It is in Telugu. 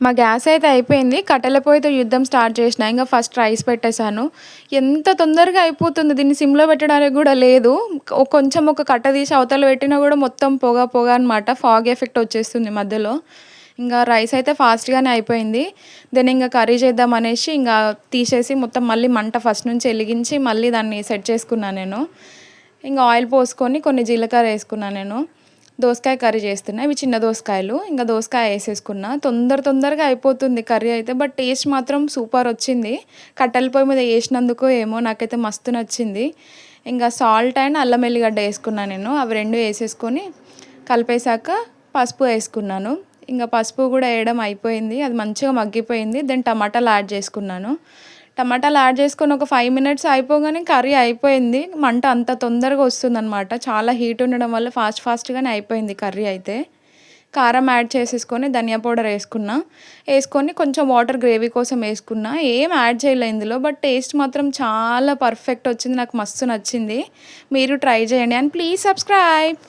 మా గ్యాస్ అయితే అయిపోయింది. కట్టెల పొయ్యితో యుద్ధం స్టార్ట్ చేసినా. ఇంగ ఫస్ట్ రైస్ పెట్టేసాను. ఎంత తొందరగా అయిపోతుంది. దీన్ని సిమ్‌లో పెట్టడానికి గూడా లేదు. కొంచెం ఒక కట్ట తీసి అవతల పెట్టినా గూడా మొత్తం పొగ పొగ అనమాట. ఫాగ్ ఎఫెక్ట్ వచ్చేస్తుంది మధ్యలో. ఇంగా రైస్ అయితే ఫాస్ట్‌గానే అయిపోయింది. దెన్ ఇంగ కర్రీ చేద్దామనేసి ఇంగా తీసేసి మొత్తం మళ్ళీ మంట ఫస్ట్ నుంచి ఎలిగించి మళ్ళీ దాన్ని సెట్ చేసుకున్నా నేను. ఇంగ ఆయిల్ పోసుకొని కొన్ని జీలకర్ర ఏసుకున్నా నేను. దోసకాయ కర్రీ చేస్తున్నా. ఇవి చిన్న దోసకాయలు. ఇంక దోసకాయ ఏసేసుకున్నా. తొందరగా అయిపోతుంది కర్రీ అయితే. బట్ టేస్ట్ మాత్రం సూపరొచ్చింది. కట్టెల పొయ్యి మీద ఏసినందుకో ఏమో నాకైతే మస్తు నచ్చింది. ఇంగ సాల్ట్ అండ్ అల్లం ఎల్లిగడ్డ ఏసుకున్నా నేను. అవి 2 ఏసేసుకొని కలిపేసాక పసుపు ఏసుకున్నాను. ఇంగ పసుపు గూడా ఏయడం అయిపోయింది. అది మంచిగా మగ్గిపోయింది. దెన్ టమాటాలు యాడ్ చేసుకున్నాను. టమాటాలు యాడ్ చేసుకొని ఒక 5 మినిట్స్ అయిపోగానే కర్రీ అయిపోయింది. మంట అంత తొందరగా వస్తుందనమాట. చాలా హీట్ ఉండడం వల్ల ఫాస్ట్‌గానే అయిపోయింది కర్రీ అయితే. కారం యాడ్ చేసేసుకొని ధనియా పౌడర్ ఏసుకున్నా. ఏసుకొని కొంచెం వాటర్ గ్రేవీ కోసం ఏసుకున్నా. ఏం యాడ్ చేయలే ఇందులో. బట్ టేస్ట్ మాత్రం చాలా పర్ఫెక్ట్ వచ్చింది. నాకు మస్తు నచ్చింది. మీరు ట్రై చేయండి. And please subscribe.